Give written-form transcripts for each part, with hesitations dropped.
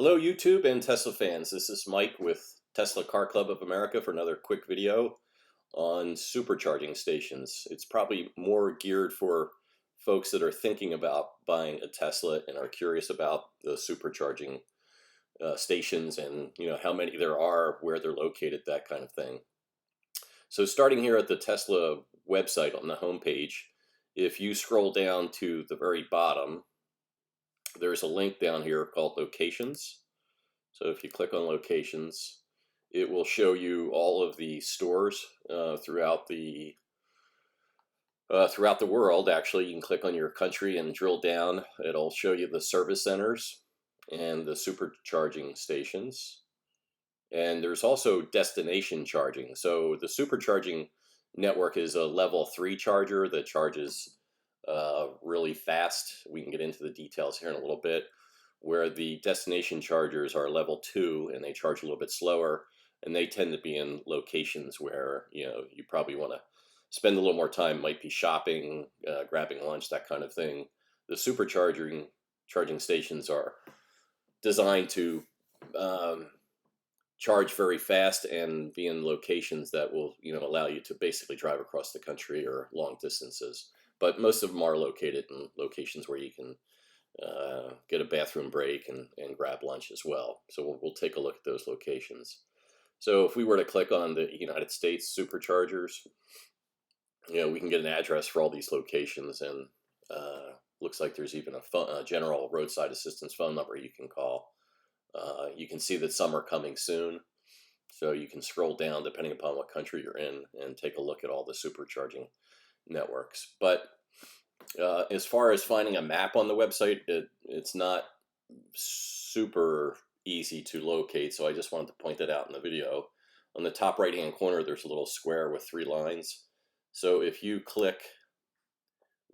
Hello YouTube and Tesla fans, this is Mike with Tesla Car Club of America for another quick video on supercharging stations. It's probably more geared for folks that are thinking about buying a Tesla and are curious about the supercharging stations and how many there are, where they're located, that kind of thing. So starting here at the Tesla website on the home page, if you scroll down to the very bottom, there's a link down here called Locations. So if you click on Locations, it will show you all of the stores throughout the world. Actually, you can click on your country and drill down. It'll show you the service centers and the supercharging stations. And there's also destination charging. So the supercharging network is a level 3 charger that charges really fast. We can get into the details here in a little bit, where the destination chargers are level 2 and they charge a little bit slower, and they tend to be in locations where you probably want to spend a little more time, might be shopping, grabbing lunch, that kind of thing. The charging stations are designed to charge very fast and be in locations that will allow you to basically drive across the country or long distances. But most of them are located in locations where you can get a bathroom break and grab lunch as well. So we'll take a look at those locations. So if we were to click on the United States superchargers, we can get an address for all these locations, and looks like there's even a general roadside assistance phone number you can call. You can see that some are coming soon, so you can scroll down depending upon what country you're in and take a look at all the supercharging networks. But as far as finding a map on the website, it's not super easy to locate, so I just wanted to point that out in the video. On the top right hand corner, there's a little square with 3 lines. So if you click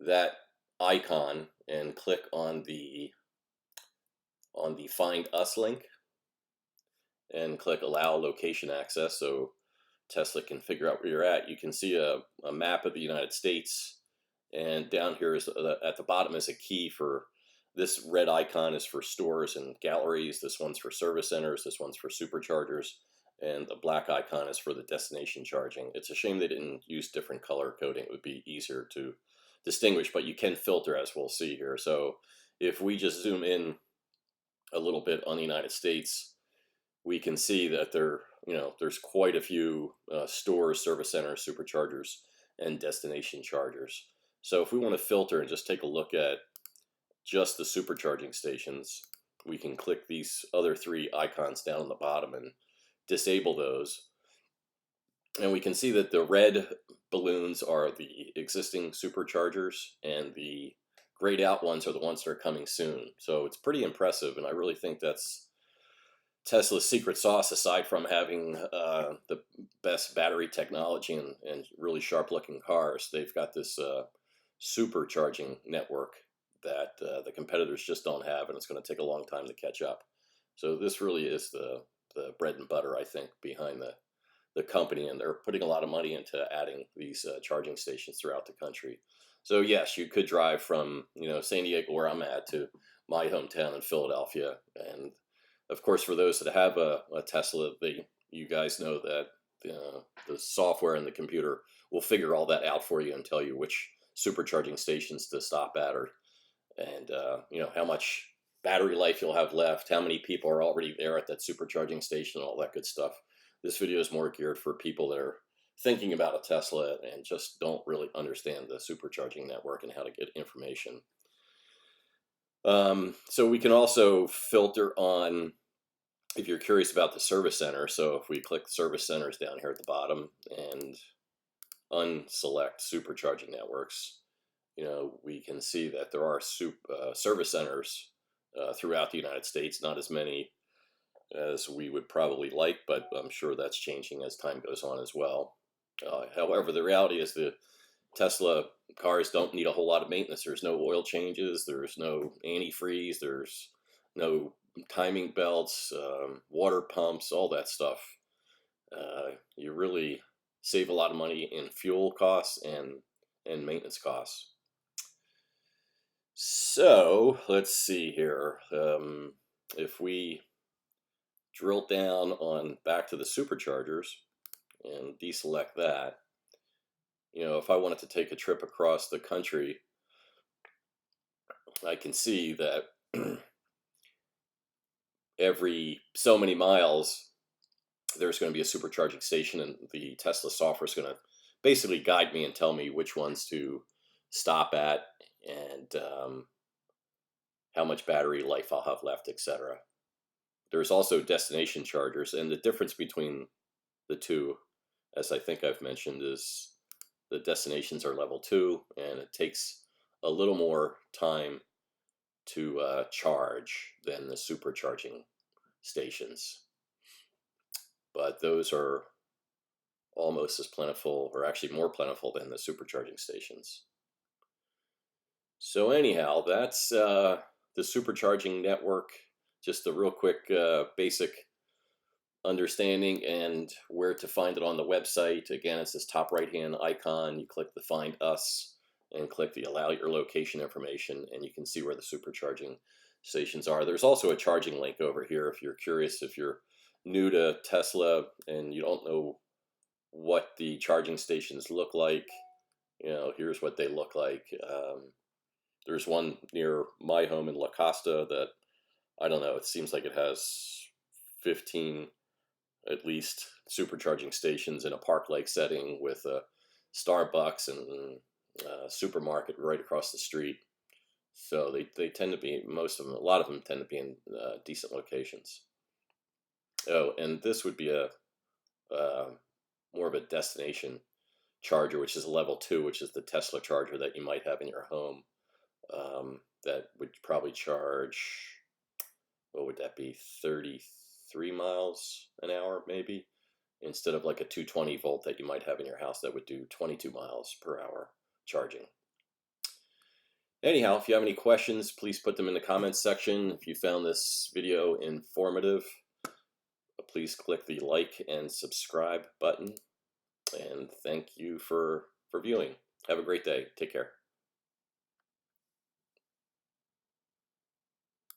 that icon and click on the Find Us link and click Allow Location Access so Tesla can figure out where you're at, you can see a map of the United States, and down here is at the bottom is a key for this red icon is for stores and galleries, this one's for service centers, this one's for superchargers, and the black icon is for the destination charging. It's a shame they didn't use different color coding. It would be easier to distinguish, but you can filter, as we'll see here. So if we just zoom in a little bit on the United States, we can see that there's quite a few stores, service centers, superchargers, and destination chargers. So if we want to filter and just take a look at just the supercharging stations, we can click these other 3 icons down on the bottom and disable those. And we can see that the red balloons are the existing superchargers, and the grayed out ones are the ones that are coming soon. So it's pretty impressive, and I really think that's Tesla's secret sauce, aside from having the best battery technology and really sharp looking cars. They've got this supercharging network that the competitors just don't have, and it's going to take a long time to catch up. So this really is the bread and butter, I think, behind the company, and they're putting a lot of money into adding these charging stations throughout the country. So yes, you could drive from San Diego, where I'm at, to my hometown in Philadelphia, and of course, for those that have a Tesla, you guys know that the software in the computer will figure all that out for you and tell you which supercharging stations to stop at, and how much battery life you'll have left, how many people are already there at that supercharging station, all that good stuff. This video is more geared for people that are thinking about a Tesla and just don't really understand the supercharging network and how to get information. So we can also filter on, if you're curious about the service center. So if we click service centers down here at the bottom and unselect supercharging networks, we can see that there are service centers throughout the United States. Not as many as we would probably like, but I'm sure that's changing as time goes on as well. However, the reality is the Tesla cars don't need a whole lot of maintenance. There's no oil changes, there's no antifreeze, there's no timing belts, water pumps, all that stuff. You really save a lot of money in fuel costs and maintenance costs. So let's see here. If we drill down on back to the superchargers and deselect that, if I wanted to take a trip across the country, I can see that every so many miles there's going to be a supercharging station, and the Tesla software is going to basically guide me and tell me which ones to stop at, and how much battery life I'll have left, etc. There's also destination chargers, and the difference between the two, as I think I've mentioned, is the destinations are level 2, and it takes a little more time to charge than the supercharging stations. But those are almost as plentiful, or actually more plentiful, than the supercharging stations. So anyhow, that's the supercharging network. Just a real quick basic understanding, and where to find it on the website. Again, it's this top right hand icon. You click the Find Us and click the Allow Your Location information, and you can see where the supercharging stations are. There's also a charging link over here if you're curious, if you're new to Tesla and you don't know what the charging stations look like. Here's what they look like. There's one near my home in La Costa that, I don't know, it seems like it has 15 at least supercharging stations in a park-like setting, with a Starbucks and a supermarket right across the street. So they tend to be, a lot of them tend to be in decent locations. Oh, and this would be a more of a destination charger, which is a level 2, which is the Tesla charger that you might have in your home. That would probably charge, what would that be, 33 miles an hour maybe, instead of like a 220 volt that you might have in your house that would do 22 miles per hour charging. Anyhow, if you have any questions, please put them in the comments section. If you found this video informative, please click the like and subscribe button. And thank you for viewing. Have a great day. Take care.